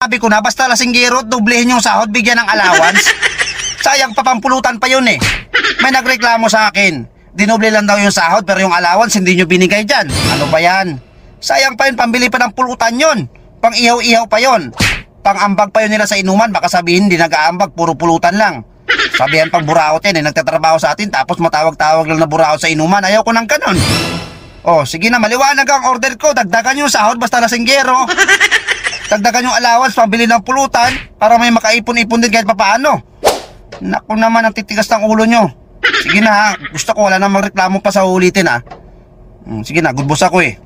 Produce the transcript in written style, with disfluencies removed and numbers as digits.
Sabi ko na, basta lasinggero, doblehin yung sahod, bigyan ng allowance. Sayang pa, pampulutan pa yun eh. May nagreklamo sa akin. Dinoble lang daw yung sahod pero yung allowance hindi nyo binigay dyan. Ano ba yan? Sayang pa yun, pambili pa ng pulutan yun. Pang ihaw-ihaw pa yun. Pang ambag pa yun nila sa inuman. Baka sabihin hindi nag-aambag, puro pulutan lang. Sabihan pang buraot yan eh, nagtatrabaho sa atin tapos matawag-tawag lang na buraot sa inuman. Ayaw ko ng ganun. Oh, sige na, maliwanag ang order ko. Dagdagan yung sahod basta lasinggero. Dagdagan yung allowance, pambili ng pulutan para may makaipon-ipon din kahit papaano. Naku naman, ang titigas ng ulo nyo. Sige na ha, gusto ko wala namang reklamo pa sa ulitin ha. Sige na, good boss ako eh.